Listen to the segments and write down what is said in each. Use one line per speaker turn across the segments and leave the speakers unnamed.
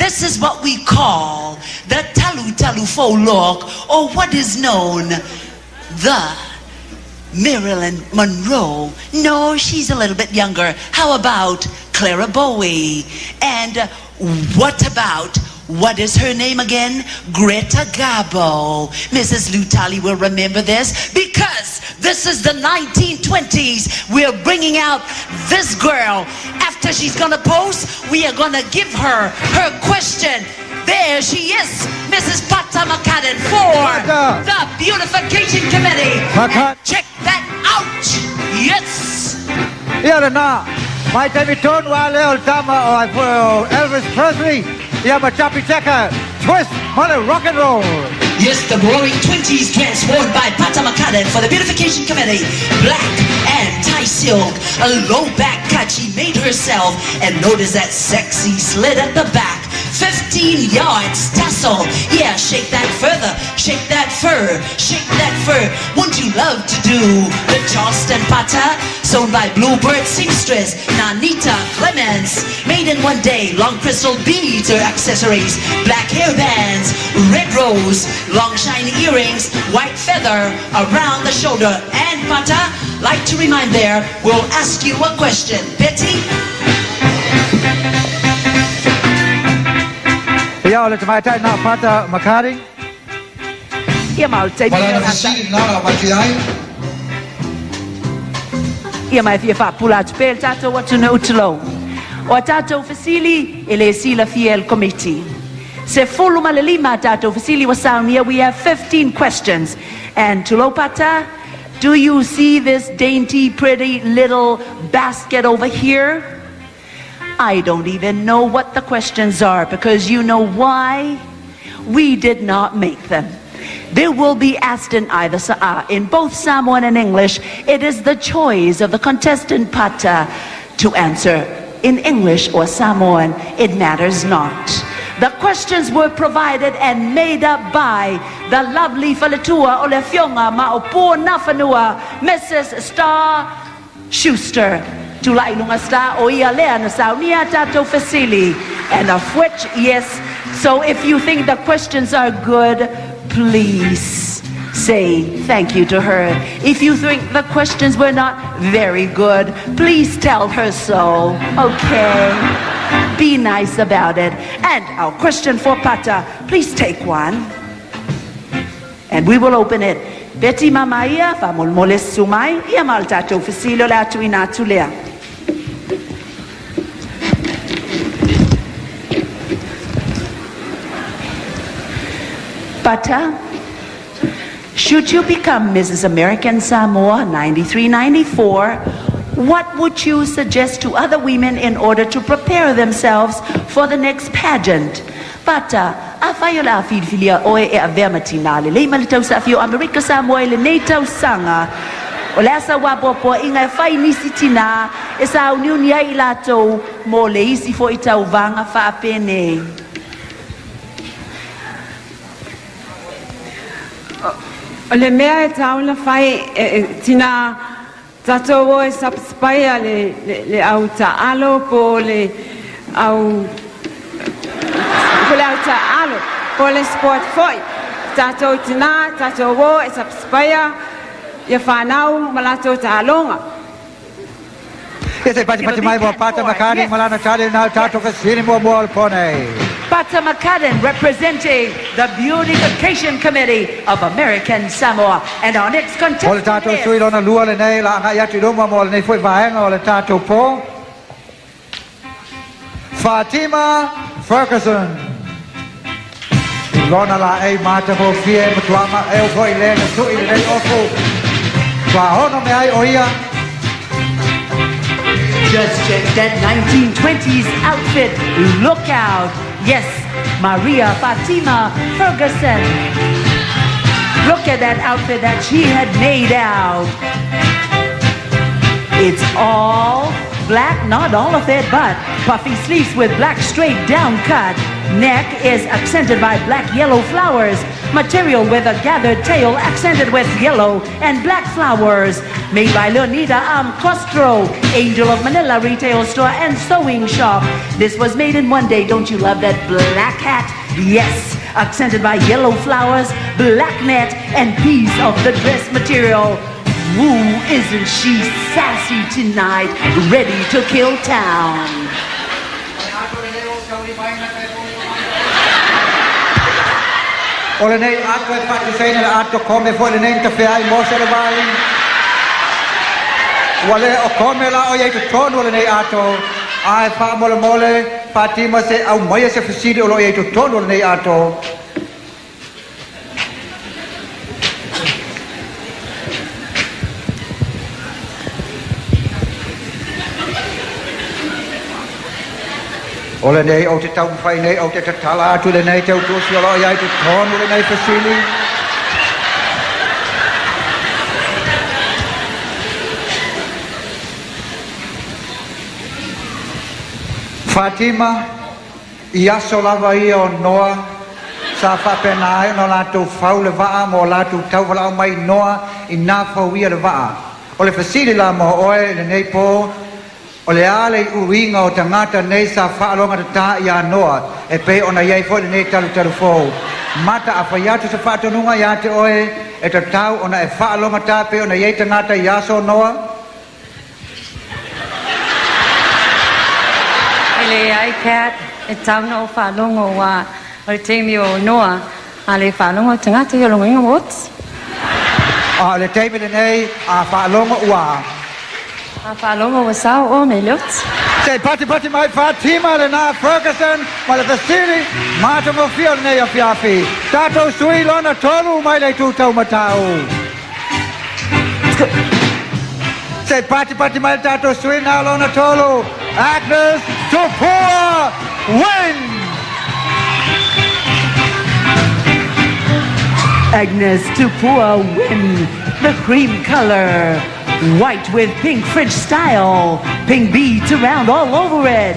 This is what we call the Talutalu Fou look, or what is known the Marilyn Monroe. No, she's a little bit younger. How about Clara Bowie? And what about, what is her name again? Greta Garbo. Mrs. Lutali will remember this because this is the 1920s. We're bringing out this girl. After she's gonna pose, we are gonna give her her question. There she is, Mrs. Pata Makaden for the Beautification Committee. Check that out. Yes.
Yarana, my time turn while Tama or Elvis Presley. Yamachapi Checker, twist, mother rock and roll.
Yes, the roaring 20s dress worn by Pata Makaden for the Beautification Committee. Black and tie silk, a low back cut she made herself. And notice that sexy slit at the back. 15 yards tassel. Yeah, shake that further, shake that fur, shake that fur. Wouldn't you love to do the Charleston Pata? Sewn by Bluebird seamstress Nanita Clements. Made in one day, long crystal beads or accessories, black hair bands, red rose, long shiny earrings, white feather around the shoulder. And Pata, like to remind there, we'll ask you a question. Betty?
Yeah, let's my time now, Pata Makari.
Ia mai te ia mai fia fa pula pel tato watu no utlo. O tato fasili ele sila fiel committee. Se fulu malima tato fasili wasaunia, we have 15 questions. And Tulopata, do you see this dainty pretty little basket over here? I don't even know what the questions are, because you know why? We did not make them. They will be asked in in both Samoan and English. It is the choice of the contestant Pata to answer in English or Samoan. It matters not. The questions were provided and made up by the lovely Falatua Olefionga Maupo Nafanua, Mrs. Star Schuster. Tulai lunga sta o ia lea na saunia tato fasili. And of which, yes, so if you think the questions are good, please say thank you to her. If you think the questions were not very good, please tell her so, okay? Be nice about it. And our question for Pata, please take one. And we will open it. Betty Mamaya, famul moles sumai, ia maltato fasilo la tuina tulea. Pata, should you become Mrs. American Samoa 93-94, what would you suggest to other women in order to prepare themselves for the next pageant? Pata, afayola filia oe e avematinale, le malitau sa fio America Samoa le neitau sanga. O le asa wapopo inga fai nisitina, e sa uniunia ilato mo le isi fo itau vanga fa apene.
O le mea e taula fai tina tato e sapspaya le au taalo po le au taalo po le sport foi. Tato tina tato e sapspaya ia whanau malato taalonga.
Yes, pati mai mo Pata Makari malana chale na tato kasini mo mo pone.
Pata Makaden representing the Beautification Committee of American Samoa. And our next contestant
is... Fatima Ferguson.
Just check that 1920s outfit. Look out. Yes, Maria Fatima Ferguson. Look at that outfit that she had made out. It's all black, not all of it, but Puffy sleeves with black straight down cut. Neck is accented by black yellow flowers. Material with a gathered tail accented with yellow and black flowers. Made by Leonida Costro, Angel of Manila retail store and sewing shop. This was made in one day. Don't you love that black hat? Yes, accented by yellow flowers, black net, and piece of the dress material. Woo, isn't she sassy tonight? Ready to kill town.
Ole nei ato e fatu seina la ato come foi le nenta fe ai mosa le vai. Wale o come la o ye to tono le nei ato. Ai fa mole mole Fatima se au mai se fasidi o ye to tono le nei ato. Ole nei o te tau whai nei o te tatala atu le nei tau tusi o iai te tonu le nei fasili. Fatima, i aso lava ia o noa, sa whapena ai no lātou whau le waa mo lātou tau walau mai noa i nā whau ia le waa. O le fasili la mo oe le nei po, o le ale uinga o tangata nei sa whaalonga te tā i anoa e pe ona iei fo le nei Talutalu Fou. Mata a whaiatu sa whaatonunga i ate oe e ta tau ona e whaalonga tā pe ona iei tangata i aso noa.
Ele ai cat e tau no whaalonga wa o te mi o noa a le whaalonga tangata i alonga inga wots.
A le teimi le nei a whaalonga ua.
A whaalonga wa sao o me lots.
Sei pati mai Fatima le nā Ferguson ma le fasili mata mo fio le nei a fiafi. Tatou sui lona tolu mai le tūtau matau. Sei pati mai tatou sui nā lona tolu. Agnes Tupua wins!
Agnes Tupua win the cream color. White with pink French style. Pink beads around all over it.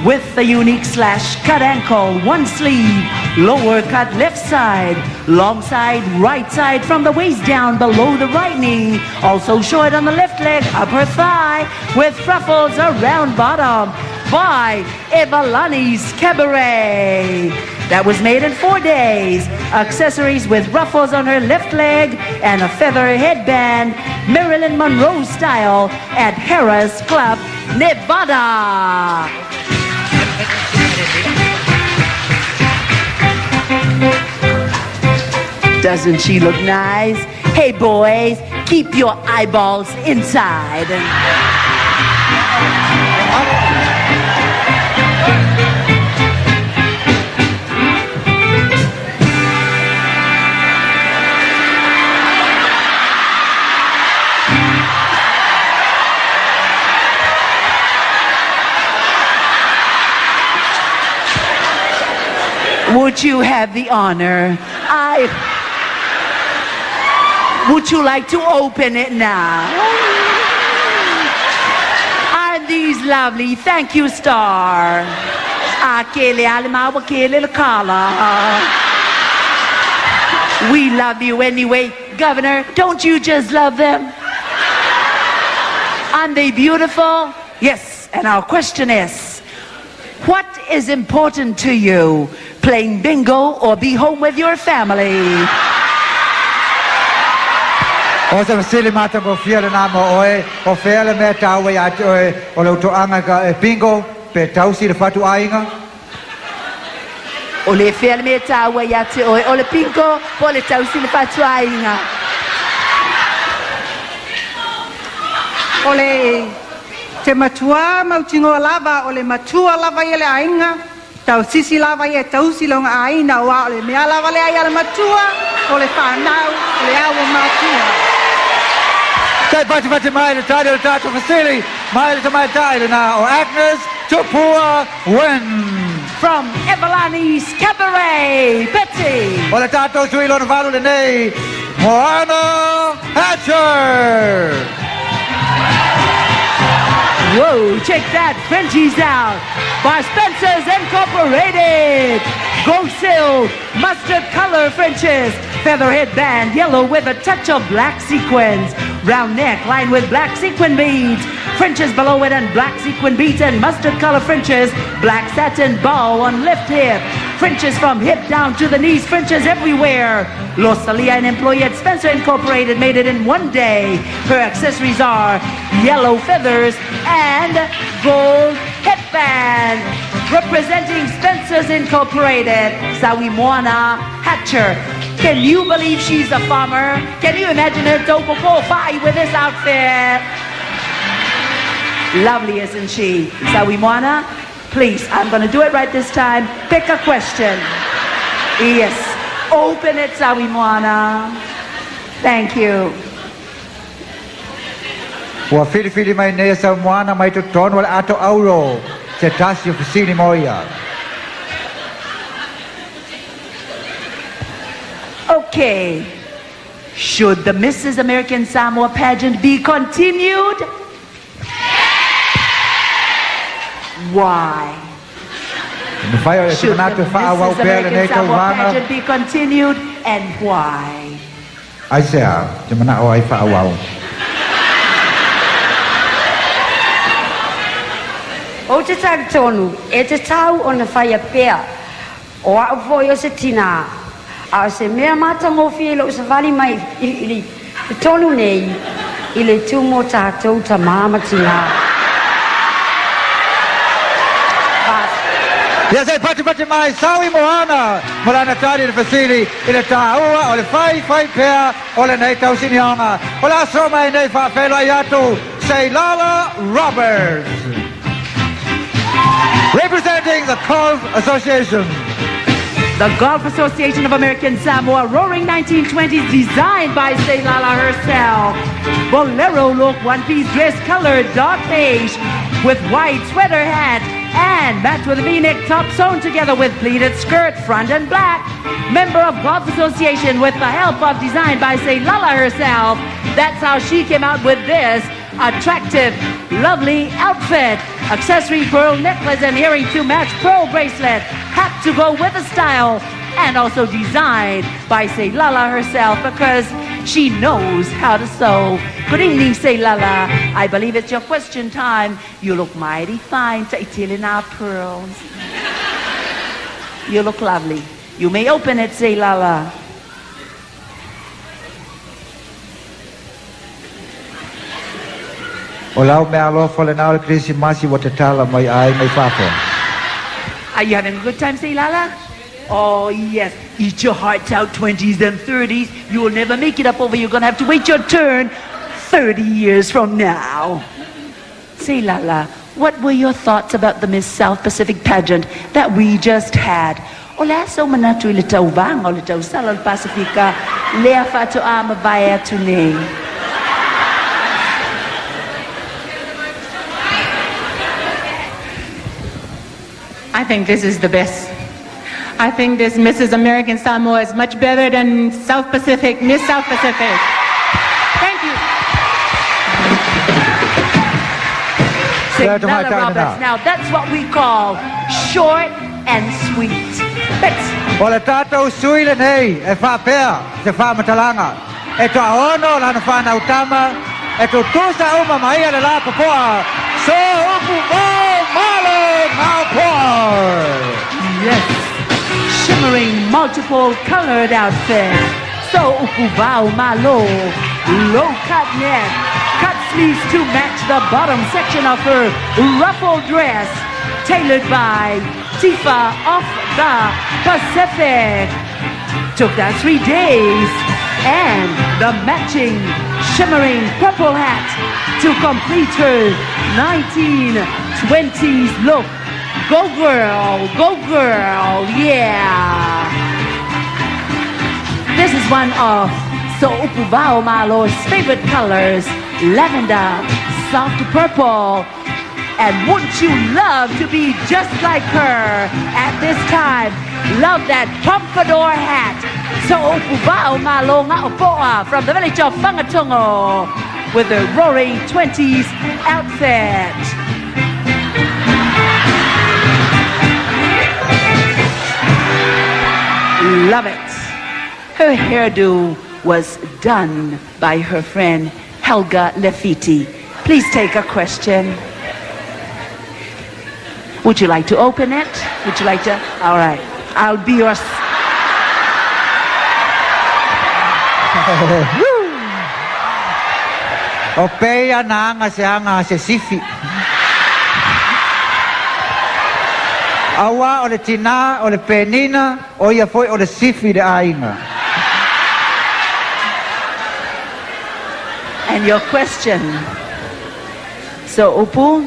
With a unique slash cut ankle, one sleeve, lower cut left side, long side, right side from the waist down below the right knee. Also short on the left leg, upper thigh, with ruffles around bottom by Evalani's Cabaret. That was made in 4 days. Accessories with ruffles on her left leg and a feather headband, Marilyn Monroe style at Harrah's Club, Nevada. Doesn't she look nice? Hey boys, keep your eyeballs inside. Would you have the honor? Would you like to open it now? Aren't these lovely? Thank you, Star. We love you anyway. Governor, don't you just love them? Aren't they beautiful? Yes, and our question is, what is important to you? Playing bingo or be home with your family?
O se vasili mata mo fia le nā mo oe, o fea le mea tau e ati oe, o leu toanga ka e bingo, pe tausi le fatu ainga.
O le fea le mea tau e ati oe, o le bingo, o le tausi le fatu ainga.
O le te matua mautingo lava, o le matua lava i le ainga, tau sisi lava i e tausi longa aina, o le mea lava le ai le matua, o le whanau, o le awa matua.
Sei pati mai le tāre le tātou fasili, mai le tamai tāre nā o Agnes Tupua wins.
From Evalani's Cabaret, Betty.
O le tātou sui lona walu le nei, Moana Hatcher.
Whoa, check that, Frenchies out. by Spencer's Incorporated. Gold silk, mustard color Frenches, feather headband, yellow with a touch of black sequins. Round neck lined with black sequin beads. Frenches below it and black sequin beads and mustard color Frenches. Black satin bow on left hip. Frenches from hip down to the knees. Frenches everywhere. Rosalia, an employee at Spencer Incorporated, made it in one day. Her accessories are yellow feathers and gold headband. Representing Spencer's Incorporated, Sawimwana Hatcher. Can you believe she's a farmer? Can you imagine her Tokoko Fai with this outfit? Lovely, isn't she? Sawimwana, please, I'm going to do it right this time. Pick a question. Yes. Open it, Sawimwana. Thank you.
Ua fili mai nei sa moana mai to ton wala ato auro. Se tasi ofisini moia.
Okay. Should the Mrs. American Samoa pageant be continued? Why? Should the Mrs. American Samoa pageant be continued and why?
Ai sea, te mana o ai whaawau.
O te tau tonu, e te tau o na whai a pēr. O a ufoi o se tina. A se mea matango fie lo sa wali mai i tonu nei. I le tumo tātou ta māmatina.
Ia sei pati mai, sawi moana. Molana tari le fasili, i le tāua o le whai pēr o le nei tau sinionga. O la so mai nei whawhelo i atu, Seilala Roberts. Representing the Golf Association.
The Golf Association of American Samoa, roaring 1920s, designed by Seilala herself. Bolero look, one-piece dress colored dark beige with white sweater hat and matched with a V-neck top sewn together with pleated skirt, front and black. Member of Golf Association with the help of design by Seilala herself. That's how she came out with this attractive, lovely outfit. Accessory pearl necklace and earring to match, pearl bracelet, hat to go with the style, and also designed by Seilala herself because she knows how to sew. Good evening, Seilala. I believe it's your question time. You look mighty fine, Taitilina pearls. You look lovely. You may open it, Seilala.
O lau mea alofa le nao le krisi masi wa te tala mai ai mai whako.
Are you having a good time, Seilala? Oh, yes. Eat your hearts out, 20s and 30s. You will never make it up over. You're going to have to wait your turn 30 years from now. Seilala, what were your thoughts about the Miss South Pacific pageant that we just had? Ola so manatu le tau vanga o le tau sala le Pasifika lea whatu a mawai atu nei.
I think this is the best. I think this Mrs. American Samoa is much better than South Pacific, Miss South Pacific. Thank you.
Seilala Roberts. Now that's what we call short and sweet.
O le tātou sui le nei, e whapea, se whamatalanga. E toa ono lana whanautama, e to tusa uma maia le la papoa. So upu mau malo mau poa.
Yes. Shimmering multiple colored outfit. So ukubao malo. Low cut neck. Cut sleeves to match the bottom section of her ruffled dress. Tailored by Tifa of the Pacific. Took that 3 days. And the matching shimmering purple hat to complete her 1920s look. Go girl, yeah. This is one of So'upubao Malo's favorite colors, lavender, soft purple. And wouldn't you love to be just like her at this time? Love that pompadour hat. So'upubao Malo Nga'opoa from the village of Whangatongo with the roaring 20s outfit. Love it. Her hairdo was done by her friend Helga Lefiti. Please take a question. Would you like to open it? Would you like to? All right. I'll be your...
O pea na anga se sifi. Awa o le tina o le penina o ia foi o le sifi de ainga.
And your question. So, Upu,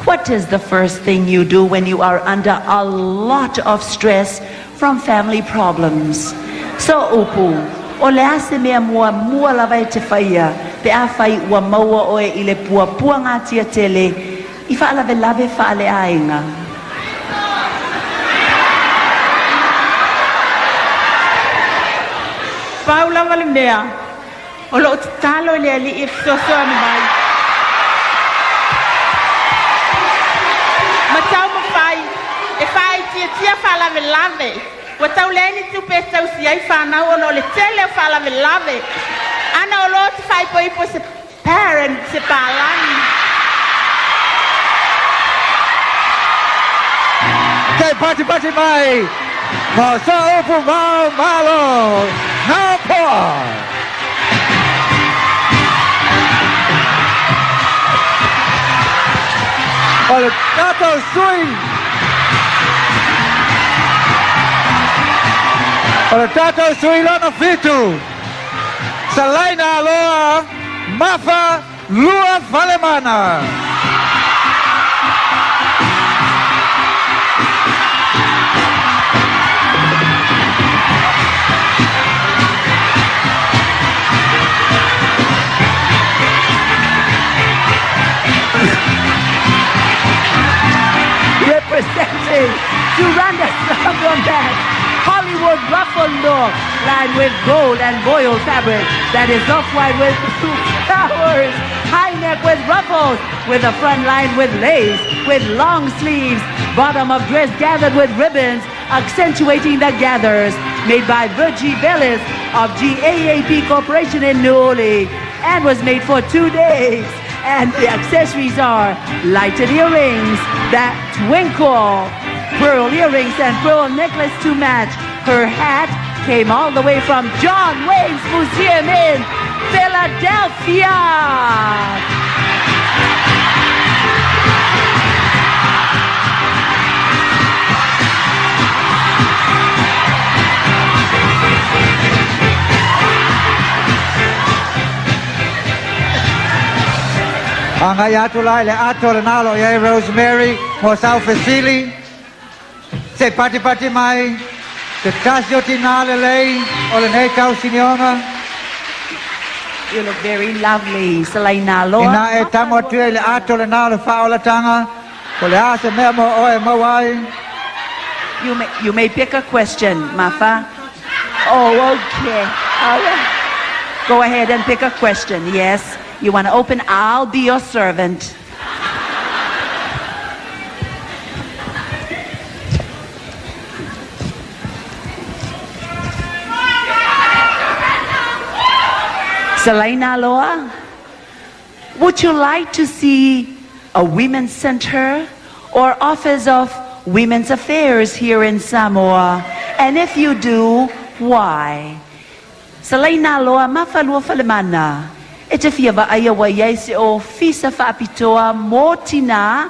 what is the first thing you do when you are under a lot of stress from family problems? So, Upu, o le ase mea mua la vai te whaia, pe a whai ua maua oe i le pua ngā tia tele, i wha lave wha le ainga.
Paula wale mea, o lo talo le ali i soso anu mai. Matau ma whai, e whai tia wha lave. Wa tau leni tu pe tau si ai whanau ono le tele wha lave. Ana o lo te whai po ipo se parent se pālani.
Kei pati mai, mo sa Upu mau malo, now poa. O le tatou sui. O le tatou sui lana fitu. Salaina aloha, mafa, lua falemana.
Representing Duranda Band, Hollywood ruffle look, lined with gold and royal fabric that is off-white with flowers, high neck with ruffles, with a front lined with lace, with long sleeves, bottom of dress gathered with ribbons, accentuating the gathers, made by Virgie Bellis of GAAP Corporation in New Orleans, and was made for 2 days. And the accessories are lighted earrings that twinkle, pearl earrings and pearl necklace to match. Her hat came all the way from John Wayne's Museum in Philadelphia.
Angai atu lai le ato le nalo ia Rosemary mo sau Fesili. Se pati mai, te tasio tinale lei o le nei tau sinionga.
You look very lovely, Selena Loa.
Ina e tamo tue le ato le nalo faola tanga. Ko le ase mea mo oe mawai.
You may pick a question, Mafa. Oh, okay. All right. Go ahead and pick a question, yes. You want to open? I'll be your servant. Selena Loa, would you like to see a women's center or office of women's affairs here in Samoa? And if you do, why? Selena Loa, mafalua falemana. E te whiawa aia wa iei se o fisa whaapitoa mō tina,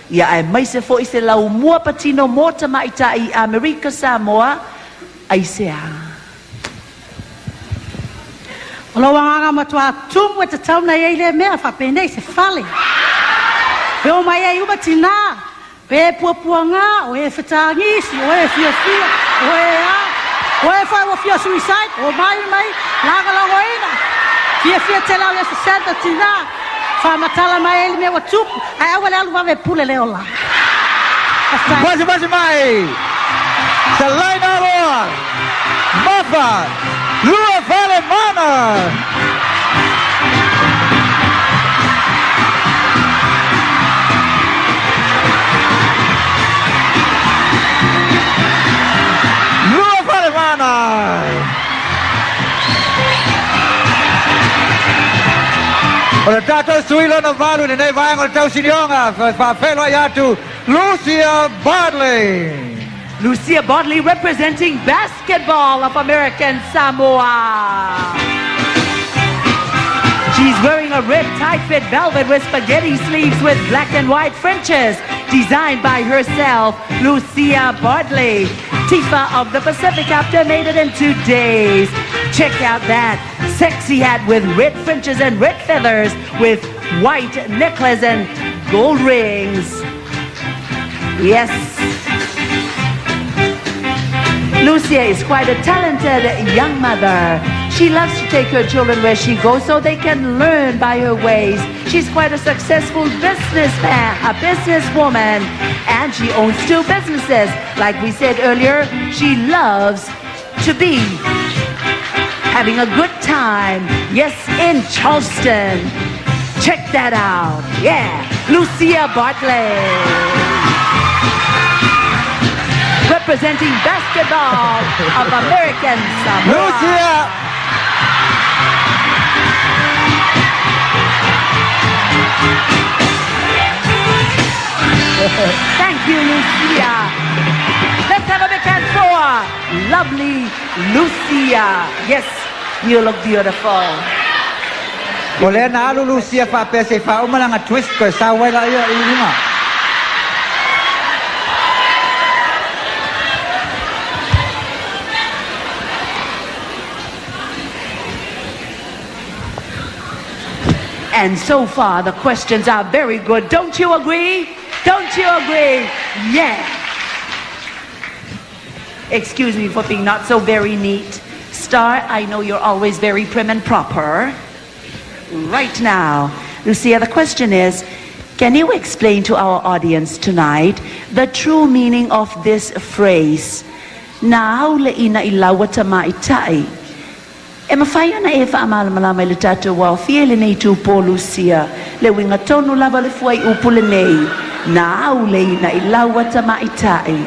ia ai mai se fo i se lau mua patino mō tamaita i Amerika Samoa, ai se a.
O lo wanganga matua tumu e te tauna iei le mea whapenei se whale. Peo mai ei uma tina, pe pua ngā, o e whetangisi, o e fia, o e a, o e whai wa fia suicide, o mai, laga lango ina. Fia te lau lesa senta tina, whamatala mai ele me wa tupu, ai awa le alu wawe pule leo la.
Basi mai, Selena Loa, Mafa, Lua Falemana. Lua Falemana. O le tato suilo na valu le nei vai o tau sinionga fa felo yatu Lucia Bartley.
Lucia Bartley representing basketball of American Samoa. She's wearing a red tight-fit velvet with spaghetti sleeves with black and white Frenches, designed by herself, Lucia Bartley. Tifa of the Pacific Chapter made it in 2 days. Check out that sexy hat with red Frenches and red feathers with white necklace and gold rings. Yes. Lucia is quite a talented young mother. She loves to take her children where she goes so they can learn by her ways. She's quite a successful businessman, a businesswoman, and she owns 2 businesses. Like we said earlier, she loves to be having a good time. Yes, in Charleston. Check that out. Yeah, Lucia Bartley. Representing basketball of American Samoa.
Lucia!
Thank you, Lucia. Let's have a big hand for lovely Lucia. Yes, you look beautiful.
O le na alu Lucia fa pese fa o malanga twist ko sa wala ia ilima.
And so far, the questions are very good. Don't you agree? Don't you agree? Yeah. Excuse me for being not so very neat. Star, I know you're always very prim and proper. Right now, Lucia, the question is, can you explain to our audience tonight the true meaning of this phrase? Now le'ina ilawa tamaitai. E mawhaia na e whaamala malama i le tātou wao fie le nei tūpō Lucia. Le winga tonu lava le fuai upu le nei. Nā au le ina i laua tamaitai.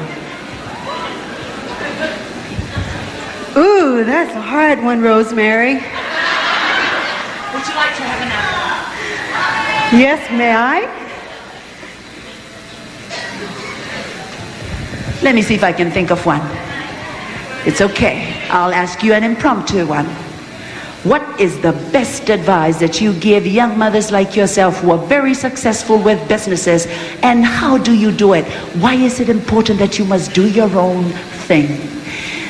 Ooh, that's a hard one, Rosemary.
Would you like to have an apple?
Yes, may I?
Let me see if I can think of one. It's okay. I'll ask you an impromptu one. What is the best advice that you give young mothers like yourself who are very successful with businesses, and how do you do it? Why is it important that you must do your own thing?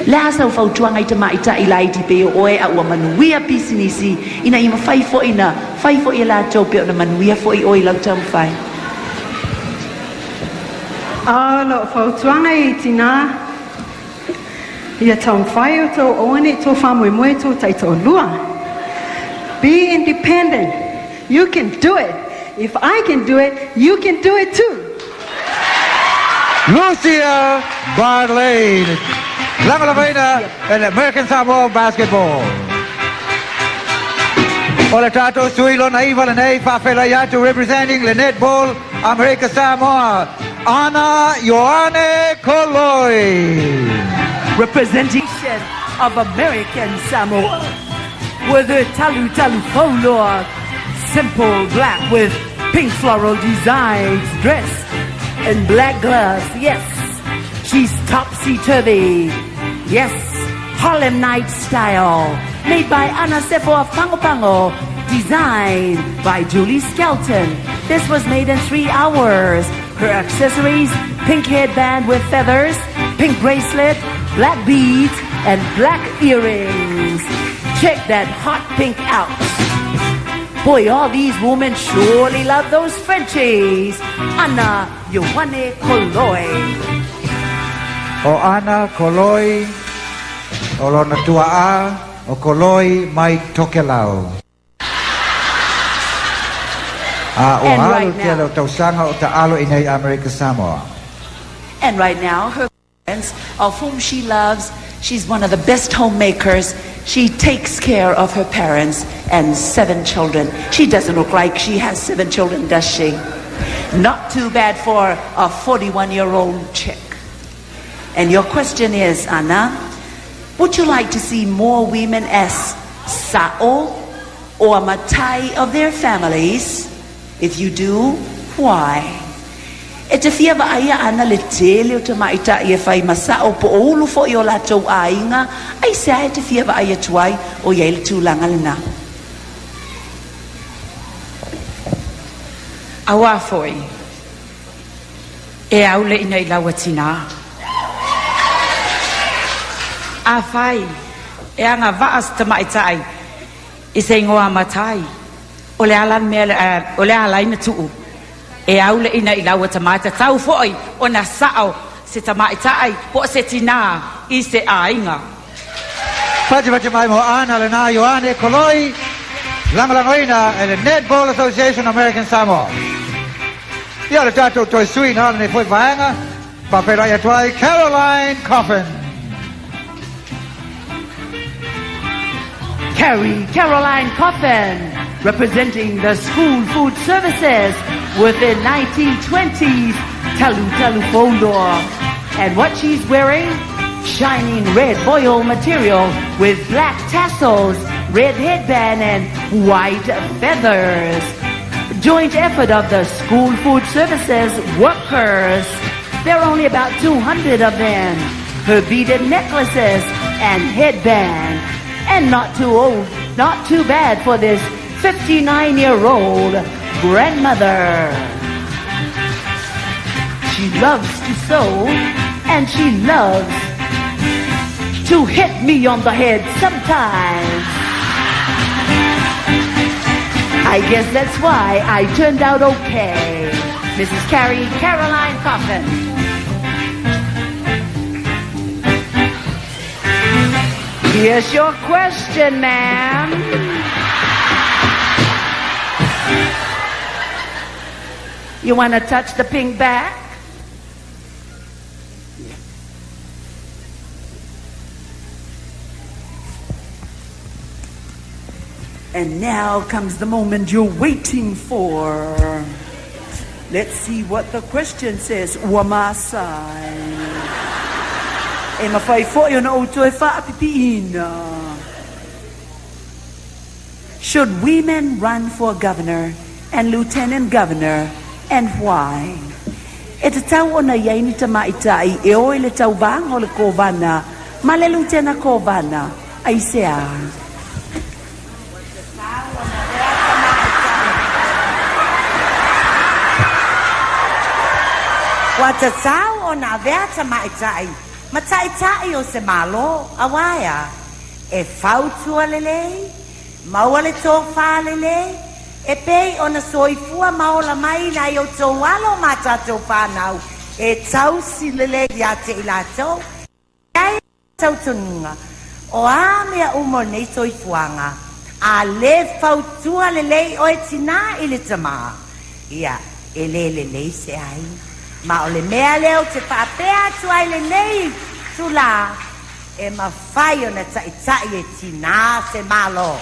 Lasa u fautuanga i te maita i lai ti peo oe a ua manuia pisinisi ina ima faifo i la tau peo na manuia fo i oe lau tau fai.
Lo fautuanga i tina. Ia tau whai o tau oane tau whamui moe tau tai tau lua. Be independent. You can do it. If I can do it, you can do it too.
Lucia Bartley, Lama Lavena, and American Samoa basketball. Ola tato suilo na iwa le nei whawhela yatu representing le netball America Samoa, Ana Ioane Koloi.
Representation of American Samoa with her Talutalu Fou look, simple black with pink floral designs, dressed in black gloves. Yes, she's topsy-turvy. Yes, Harlem Night style, made by Ana Sefoa Pango, designed by Julie Skelton. This was made in 3 hours. Her accessories, pink headband with feathers, pink bracelet, black beads, and black earrings. Check that hot pink out. Boy, all these women surely love those Frenchies. Ana Ioane Koloi.
O Ana Koloi, o lona tuaa, o Koloi mai tokelau. O alu tia lo tausanga o ta'alo i nei America Samoa.
And right now, her parents, of whom she loves, she's one of the best homemakers. She takes care of her parents and 7 children. She doesn't look like she has 7 children, does she? Not too bad for a 41-year-old chick. And your question is, Ana, would you like to see more women as Sa'o or matai of their families? If you do, why? E te fia wa aia ana le tele o te maita i e whai masa o po olu fo i o latou ainga, ai se ai te fia wa aia tuai o iei le tūlanga lena.
Awa foi. E au le ina I lawa tina. A whai, e anga vaas te maitai, I se ingoa matai, o le alan mea, o le alaina tuu. E au le ina I lawa tamata tau foi, o na sao se tamaitai, po se tina, I se ainga.
Pati mai mo ana le na Ioane Koloi, langalangoina e le Netball Association American Samoa. Ia le tatou toi sui na ne foi vaenga, paperai atuai Caroline Coffin.
Caroline Coffin, representing the School Food Services with the 1920s Talutalu Fou. And what she's wearing? Shining red foil material with black tassels, red headband and white feathers. Joint effort of the School Food Services workers. There are only about 200 of them. Her beaded necklaces and headband. And not too old, not too bad for this 59-year-old grandmother. She loves to sew, and she loves to hit me on the head sometimes. I guess that's why I turned out okay. Mrs. Caroline Coffin. Here's your question, ma'am. You want to touch the pink back? And now comes the moment you're waiting for. Let's see what the question says. Wamasai. E mawhai fōi ona outou e whaapipiina. Should women run for governor and lieutenant governor, and why? E te tau ona iaini ta maitai e oe le tau vanga o le kovana, ma le lieutenant kovana, ai sea.
Wa te tau ona vea ta maitai, mataitai o se malo, awaia, e fautua lelei, maua le tofa lelei, e pei ona soifua maola mai na i o tō walo mātātou whānau, e tausi lelei ia te ilatou, iai tau tununga, o a mea umo nei soifuanga, a le fautua lelei o e tina i le tama, ia, e le lelei se ai. Ma o le mea leo te whaapea tuai le nei tula e mawhai o na taitai e tina se malo.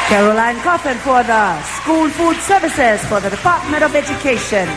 Caroline Coffin for the School Food Services for the Department of Education.